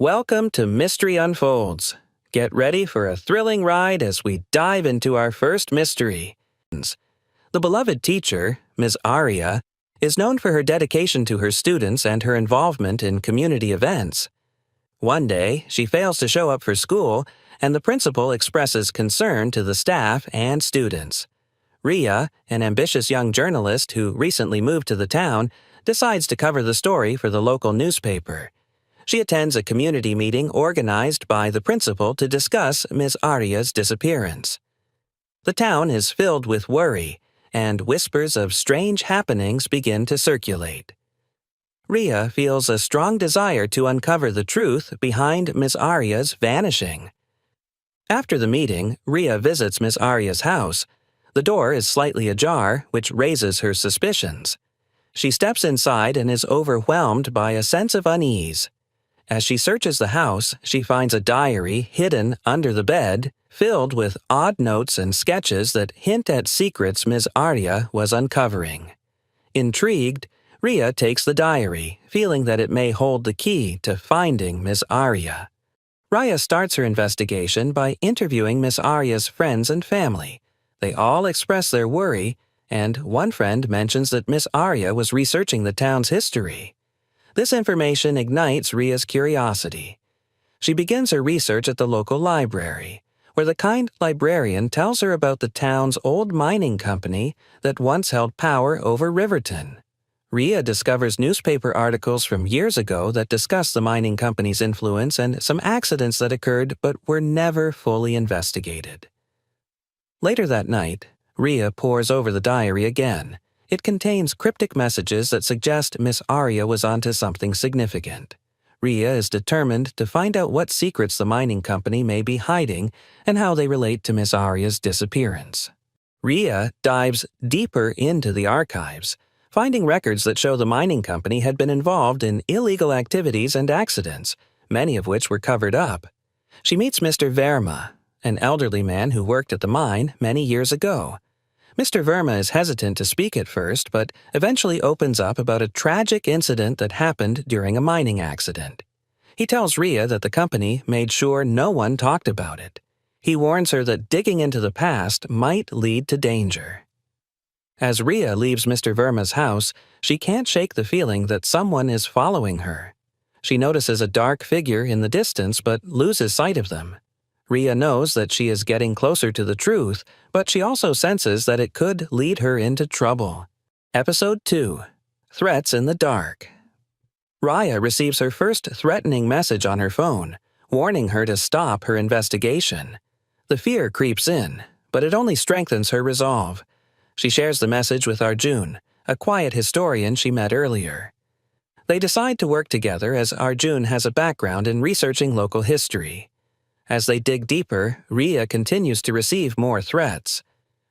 Welcome to Mystery Unfolds. Get ready for a thrilling ride as we dive into our first mystery. The beloved teacher, Ms. Aria, is known for her dedication to her students and her involvement in community events. One day, she fails to show up for school, and the principal expresses concern to the staff and students. Ria, an ambitious young journalist who recently moved to the town, decides to cover the story for the local newspaper. She attends a community meeting organized by the principal to discuss Ms. Aria's disappearance. The town is filled with worry, and whispers of strange happenings begin to circulate. Ria feels a strong desire to uncover the truth behind Ms. Aria's vanishing. After the meeting, Ria visits Ms. Aria's house. The door is slightly ajar, which raises her suspicions. She steps inside and is overwhelmed by a sense of unease. As she searches the house, she finds a diary hidden under the bed, filled with odd notes and sketches that hint at secrets Ms. Aria was uncovering. Intrigued, Ria takes the diary, feeling that it may hold the key to finding Ms. Aria. Ria starts her investigation by interviewing Ms. Aria's friends and family. They all express their worry, and one friend mentions that Ms. Aria was researching the town's history. This information ignites Ria's curiosity. She begins her research at the local library, where the kind librarian tells her about the town's old mining company that once held power over Riverton. Ria discovers newspaper articles from years ago that discuss the mining company's influence and some accidents that occurred but were never fully investigated. Later that night, Ria pores over the diary again. It contains cryptic messages that suggest Miss Aria was onto something significant. Ria is determined to find out what secrets the mining company may be hiding and how they relate to Miss Aria's disappearance. Ria dives deeper into the archives, finding records that show the mining company had been involved in illegal activities and accidents, many of which were covered up. She meets Mr. Verma, an elderly man who worked at the mine many years ago. Mr. Verma is hesitant to speak at first, but eventually opens up about a tragic incident that happened during a mining accident. He tells Ria that the company made sure no one talked about it. He warns her that digging into the past might lead to danger. As Ria leaves Mr. Verma's house, she can't shake the feeling that someone is following her. She notices a dark figure in the distance but loses sight of them. Ria knows that she is getting closer to the truth, but she also senses that it could lead her into trouble. Episode 2. Threats in the Dark. Ria receives her first threatening message on her phone, warning her to stop her investigation. The fear creeps in, but it only strengthens her resolve. She shares the message with Arjun, a quiet historian she met earlier. They decide to work together as Arjun has a background in researching local history. As they dig deeper, Ria continues to receive more threats.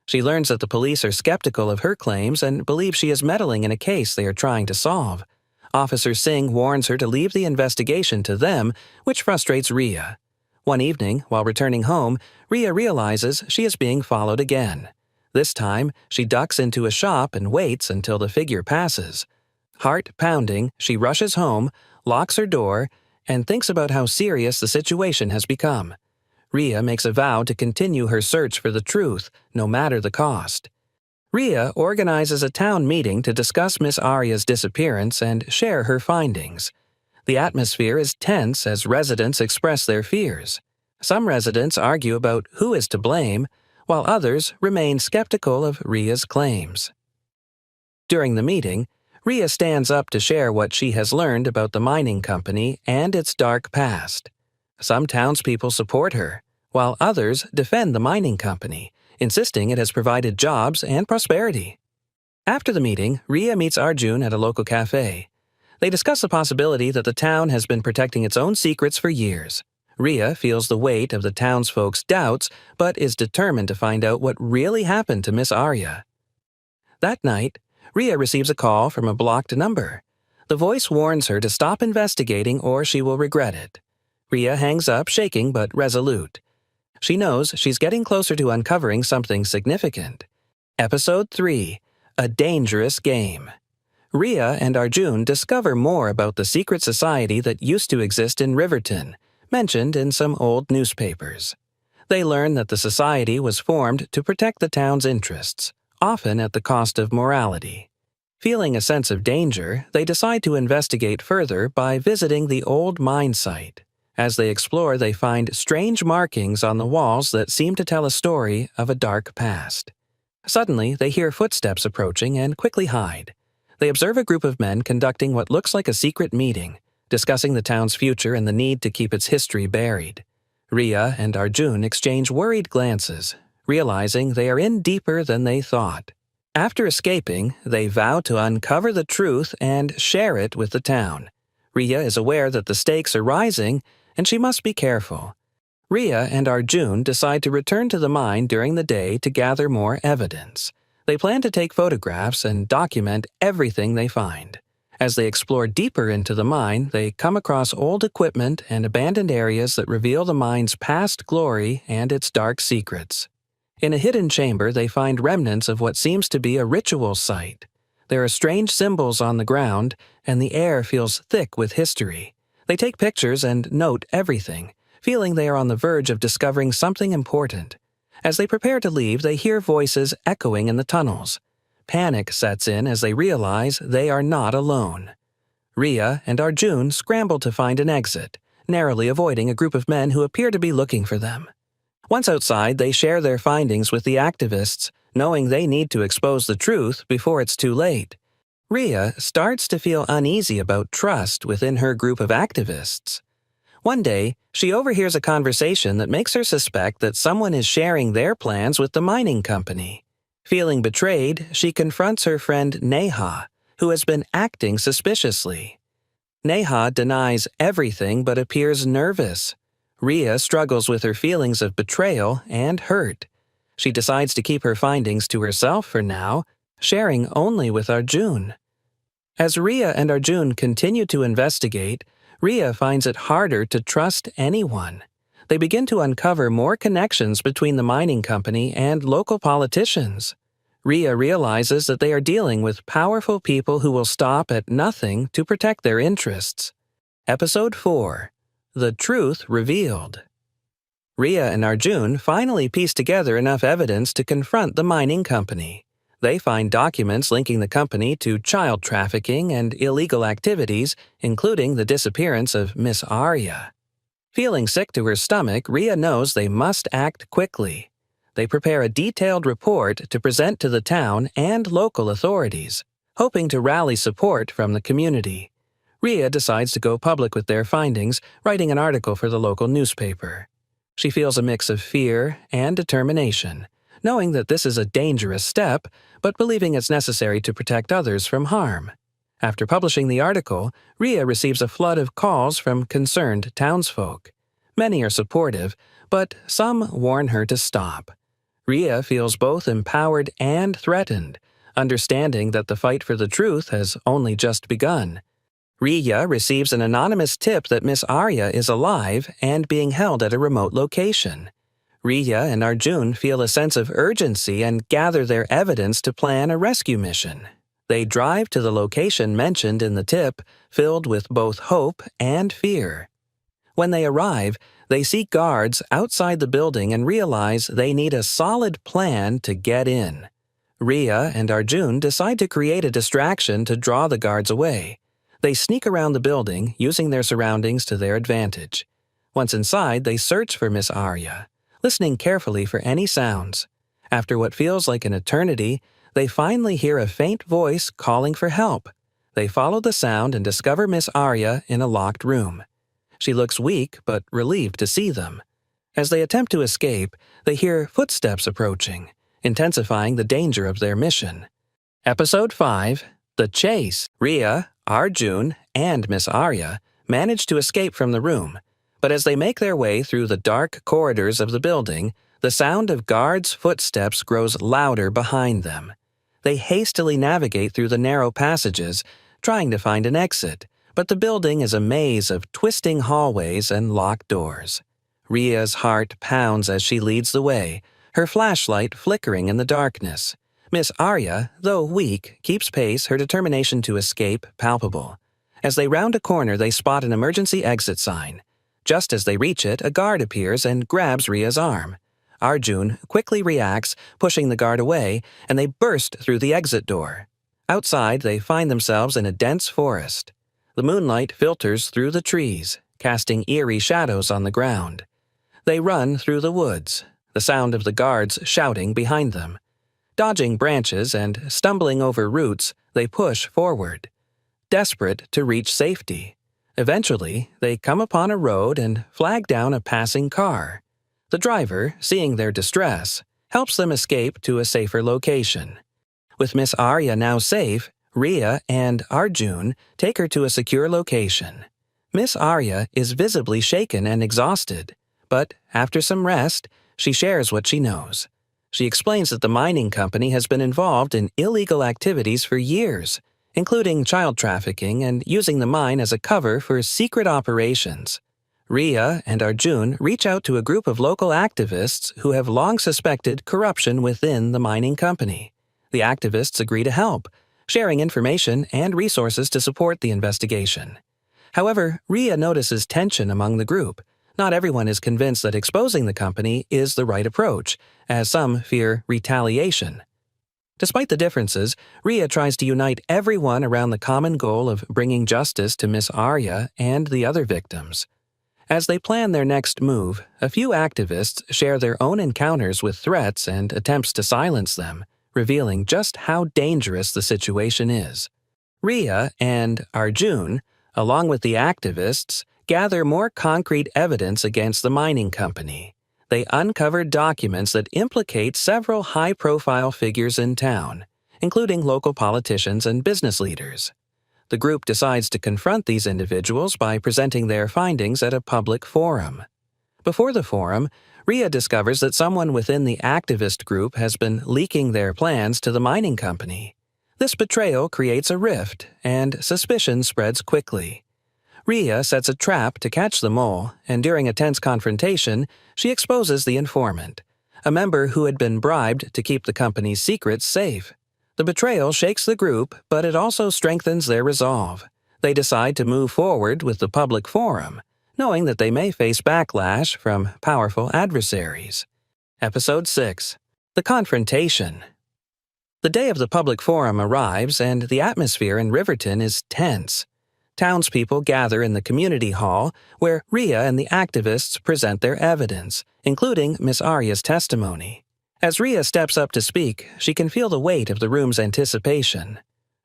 She learns that the police are skeptical of her claims and believe she is meddling in a case they are trying to solve. Officer Singh warns her to leave the investigation to them, which frustrates Ria. One evening, while returning home, Ria realizes she is being followed again. This time, she ducks into a shop and waits until the figure passes. Heart pounding, she rushes home, locks her door, and thinks about how serious the situation has become. Ria makes a vow to continue her search for the truth, no matter the cost. Ria organizes a town meeting to discuss Miss Aria's disappearance and share her findings. The atmosphere is tense as residents express their fears. Some residents argue about who is to blame, while others remain skeptical of Ria's claims. During the meeting, Ria stands up to share what she has learned about the mining company and its dark past. Some townspeople support her, while others defend the mining company, insisting it has provided jobs and prosperity. After the meeting, Ria meets Arjun at a local cafe. They discuss the possibility that the town has been protecting its own secrets for years. Ria feels the weight of the townsfolk's doubts, but is determined to find out what really happened to Miss Aria. That night, Ria receives a call from a blocked number. The voice warns her to stop investigating or she will regret it. Ria hangs up, shaking but resolute. She knows she's getting closer to uncovering something significant. Episode 3. A Dangerous Game. Ria and Arjun discover more about the secret society that used to exist in Riverton, mentioned in some old newspapers. They learn that the society was formed to protect the town's interests, often at the cost of morality. Feeling a sense of danger, they decide to investigate further by visiting the old mine site. As they explore, they find strange markings on the walls that seem to tell a story of a dark past. Suddenly, they hear footsteps approaching and quickly hide. They observe a group of men conducting what looks like a secret meeting, discussing the town's future and the need to keep its history buried. Ria and Arjun exchange worried glances, realizing they are in deeper than they thought. After escaping, they vow to uncover the truth and share it with the town. Ria is aware that the stakes are rising, and she must be careful. Ria and Arjun decide to return to the mine during the day to gather more evidence. They plan to take photographs and document everything they find. As they explore deeper into the mine, they come across old equipment and abandoned areas that reveal the mine's past glory and its dark secrets. In a hidden chamber, they find remnants of what seems to be a ritual site. There are strange symbols on the ground, and the air feels thick with history. They take pictures and note everything, feeling they are on the verge of discovering something important. As they prepare to leave, they hear voices echoing in the tunnels. Panic sets in as they realize they are not alone. Ria and Arjun scramble to find an exit, narrowly avoiding a group of men who appear to be looking for them. Once outside, they share their findings with the activists, knowing they need to expose the truth before it's too late. Ria starts to feel uneasy about trust within her group of activists. One day, she overhears a conversation that makes her suspect that someone is sharing their plans with the mining company. Feeling betrayed, she confronts her friend Neha, who has been acting suspiciously. Neha denies everything but appears nervous. Ria struggles with her feelings of betrayal and hurt. She decides to keep her findings to herself for now, sharing only with Arjun. As Ria and Arjun continue to investigate, Ria finds it harder to trust anyone. They begin to uncover more connections between the mining company and local politicians. Ria realizes that they are dealing with powerful people who will stop at nothing to protect their interests. Episode 4. The Truth Revealed. Ria and Arjun finally piece together enough evidence to confront the mining company. They find documents linking the company to child trafficking and illegal activities, including the disappearance of Miss Arya. Feeling sick to her stomach, Ria knows they must act quickly. They prepare a detailed report to present to the town and local authorities, hoping to rally support from the community. Ria decides to go public with their findings, writing an article for the local newspaper. She feels a mix of fear and determination, knowing that this is a dangerous step, but believing it's necessary to protect others from harm. After publishing the article, Ria receives a flood of calls from concerned townsfolk. Many are supportive, but some warn her to stop. Ria feels both empowered and threatened, understanding that the fight for the truth has only just begun. Ria receives an anonymous tip that Miss Arya is alive and being held at a remote location. Ria and Arjun feel a sense of urgency and gather their evidence to plan a rescue mission. They drive to the location mentioned in the tip, filled with both hope and fear. When they arrive, they see guards outside the building and realize they need a solid plan to get in. Ria and Arjun decide to create a distraction to draw the guards away. They sneak around the building, using their surroundings to their advantage. Once inside, they search for Miss Arya, listening carefully for any sounds. After what feels like an eternity, they finally hear a faint voice calling for help. They follow the sound and discover Miss Arya in a locked room. She looks weak but relieved to see them. As they attempt to escape, they hear footsteps approaching, intensifying the danger of their mission. Episode 5. The Chase. Ria, Arjun, and Miss Arya manage to escape from the room, but as they make their way through the dark corridors of the building, the sound of guards' footsteps grows louder behind them. They hastily navigate through the narrow passages, trying to find an exit, but the building is a maze of twisting hallways and locked doors. Ria's heart pounds as she leads the way, her flashlight flickering in the darkness. Miss Arya, though weak, keeps pace, her determination to escape palpable. As they round a corner, they spot an emergency exit sign. Just as they reach it, a guard appears and grabs Ria's arm. Arjun quickly reacts, pushing the guard away, and they burst through the exit door. Outside, they find themselves in a dense forest. The moonlight filters through the trees, casting eerie shadows on the ground. They run through the woods, the sound of the guards shouting behind them. Dodging branches and stumbling over roots, they push forward, desperate to reach safety. Eventually, they come upon a road and flag down a passing car. The driver, seeing their distress, helps them escape to a safer location. With Miss Arya now safe, Ria and Arjun take her to a secure location. Miss Arya is visibly shaken and exhausted, but after some rest, she shares what she knows. She explains that the mining company has been involved in illegal activities for years, including child trafficking and using the mine as a cover for secret operations. Ria and Arjun reach out to a group of local activists who have long suspected corruption within the mining company. The activists agree to help, sharing information and resources to support the investigation. However, Ria notices tension among the group. Not everyone is convinced that exposing the company is the right approach, as some fear retaliation. Despite the differences, Ria tries to unite everyone around the common goal of bringing justice to Miss Arya and the other victims. As they plan their next move, a few activists share their own encounters with threats and attempts to silence them, revealing just how dangerous the situation is. Ria and Arjun, along with the activists, gather more concrete evidence against the mining company. They uncover documents that implicate several high-profile figures in town, including local politicians and business leaders. The group decides to confront these individuals by presenting their findings at a public forum. Before the forum, Ria discovers that someone within the activist group has been leaking their plans to the mining company. This betrayal creates a rift, and suspicion spreads quickly. Ria sets a trap to catch the mole, and during a tense confrontation, she exposes the informant, a member who had been bribed to keep the company's secrets safe. The betrayal shakes the group, but it also strengthens their resolve. They decide to move forward with the public forum, knowing that they may face backlash from powerful adversaries. Episode 6. The Confrontation. The day of the public forum arrives, and the atmosphere in Riverton is tense. Townspeople gather in the community hall, where Ria and the activists present their evidence, including Miss Arya's testimony. As Ria steps up to speak, she can feel the weight of the room's anticipation.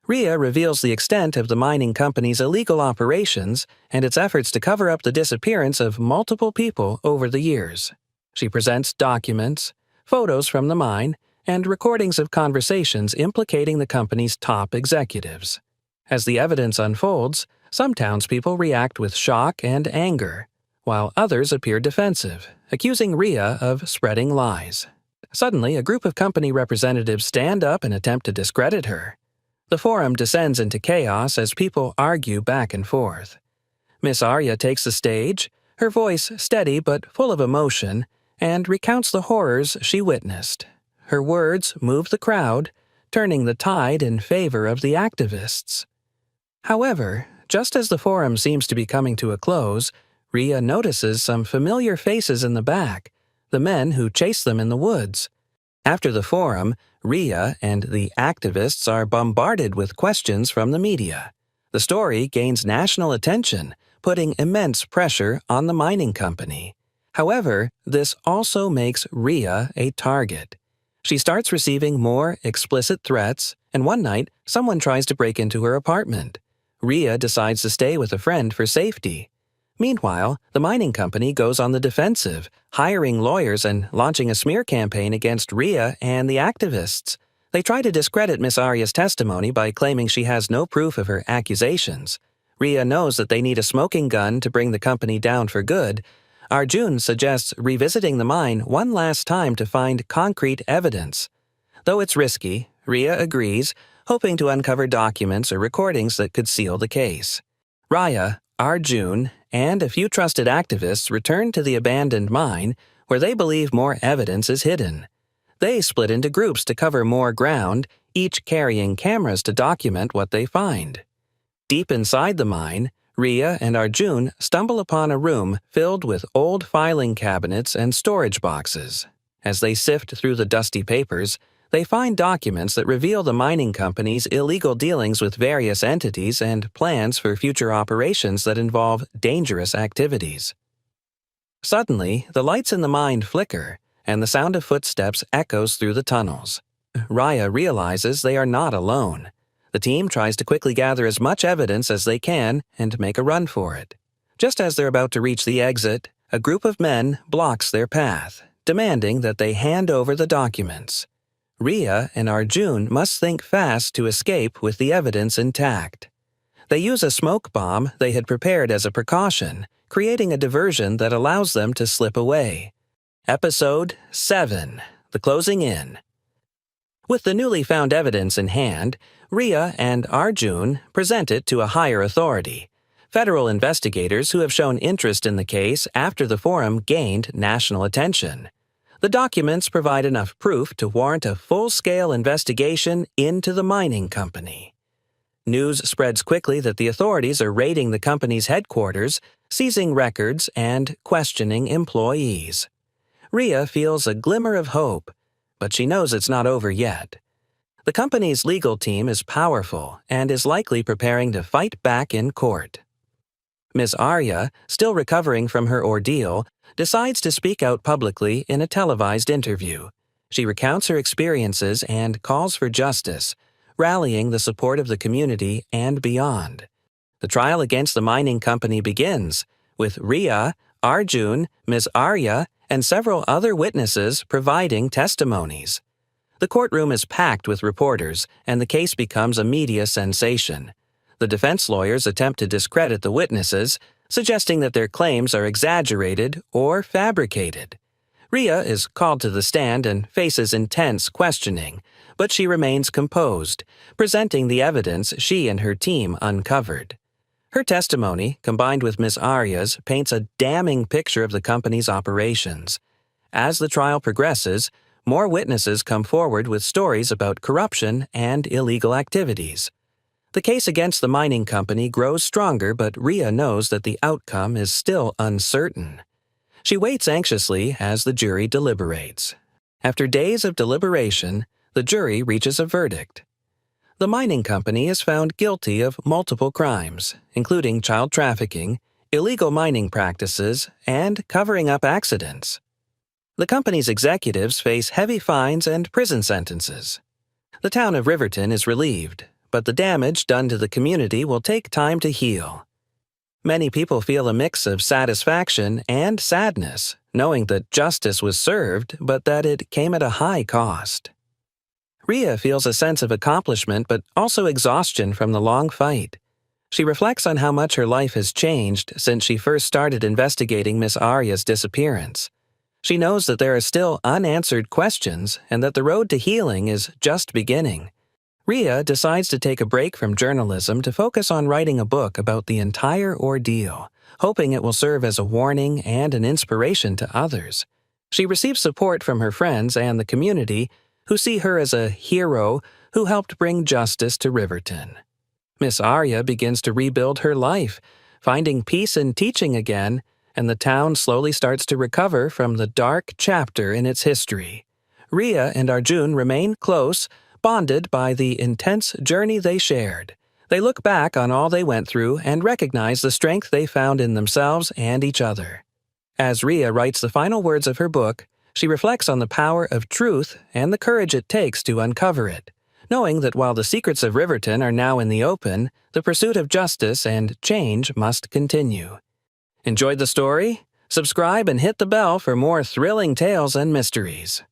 Ria reveals the extent of the mining company's illegal operations and its efforts to cover up the disappearance of multiple people over the years. She presents documents, photos from the mine, and recordings of conversations implicating the company's top executives. As the evidence unfolds, some townspeople react with shock and anger, while others appear defensive, accusing Ria of spreading lies. Suddenly, a group of company representatives stand up and attempt to discredit her. The forum descends into chaos as people argue back and forth. Miss Arya takes the stage, her voice steady but full of emotion, and recounts the horrors she witnessed. Her words move the crowd, turning the tide in favor of the activists. However, just as the forum seems to be coming to a close, Ria notices some familiar faces in the back, the men who chased them in the woods. After the forum, Ria and the activists are bombarded with questions from the media. The story gains national attention, putting immense pressure on the mining company. However, this also makes Ria a target. She starts receiving more explicit threats, and one night, someone tries to break into her apartment. Ria decides to stay with a friend for safety. Meanwhile, the mining company goes on the defensive, hiring lawyers and launching a smear campaign against Ria and the activists. They try to discredit Miss Arya's testimony by claiming she has no proof of her accusations. Ria knows that they need a smoking gun to bring the company down for good. Arjun suggests revisiting the mine one last time to find concrete evidence. Though it's risky, Ria agrees, hoping to uncover documents or recordings that could seal the case. Ria, Arjun, and a few trusted activists return to the abandoned mine, where they believe more evidence is hidden. They split into groups to cover more ground, each carrying cameras to document what they find. Deep inside the mine, Ria and Arjun stumble upon a room filled with old filing cabinets and storage boxes. As they sift through the dusty papers, they find documents that reveal the mining company's illegal dealings with various entities and plans for future operations that involve dangerous activities. Suddenly, the lights in the mine flicker, and the sound of footsteps echoes through the tunnels. Raya realizes they are not alone. The team tries to quickly gather as much evidence as they can and make a run for it. Just as they're about to reach the exit, a group of men blocks their path, demanding that they hand over the documents. Ria and Arjun must think fast to escape with the evidence intact. They use a smoke bomb they had prepared as a precaution, creating a diversion that allows them to slip away. Episode 7: The Closing In. With the newly found evidence in hand, Ria and Arjun present it to a higher authority, federal investigators who have shown interest in the case after the forum gained national attention. The documents provide enough proof to warrant a full-scale investigation into the mining company. News spreads quickly that the authorities are raiding the company's headquarters, seizing records, and questioning employees. Ria feels a glimmer of hope, but she knows it's not over yet. The company's legal team is powerful and is likely preparing to fight back in court. Ms. Arya, still recovering from her ordeal, decides to speak out publicly in a televised interview. She recounts her experiences and calls for justice, rallying the support of the community and beyond. The trial against the mining company begins, with Ria, Arjun, Ms. Arya, and several other witnesses providing testimonies. The courtroom is packed with reporters, and the case becomes a media sensation. The defense lawyers attempt to discredit the witnesses, suggesting that their claims are exaggerated or fabricated. Ria is called to the stand and faces intense questioning, but she remains composed, presenting the evidence she and her team uncovered. Her testimony, combined with Ms. Arya's, paints a damning picture of the company's operations. As the trial progresses, more witnesses come forward with stories about corruption and illegal activities. The case against the mining company grows stronger, but Ria knows that the outcome is still uncertain. She waits anxiously as the jury deliberates. After days of deliberation, the jury reaches a verdict. The mining company is found guilty of multiple crimes, including child trafficking, illegal mining practices, and covering up accidents. The company's executives face heavy fines and prison sentences. The town of Riverton is relieved, but the damage done to the community will take time to heal. Many people feel a mix of satisfaction and sadness, knowing that justice was served, but that it came at a high cost. Ria feels a sense of accomplishment but also exhaustion from the long fight. She reflects on how much her life has changed since she first started investigating Miss Arya's disappearance. She knows that there are still unanswered questions and that the road to healing is just beginning. Ria decides to take a break from journalism to focus on writing a book about the entire ordeal, hoping it will serve as a warning and an inspiration to others. She receives support from her friends and the community, who see her as a hero who helped bring justice to Riverton. Miss Arya begins to rebuild her life, finding peace in teaching again, and the town slowly starts to recover from the dark chapter in its history. Ria and Arjun remain close, bonded by the intense journey they shared. They look back on all they went through and recognize the strength they found in themselves and each other. As Ria writes the final words of her book, she reflects on the power of truth and the courage it takes to uncover it, knowing that while the secrets of Riverton are now in the open, the pursuit of justice and change must continue. Enjoyed the story? Subscribe and hit the bell for more thrilling tales and mysteries.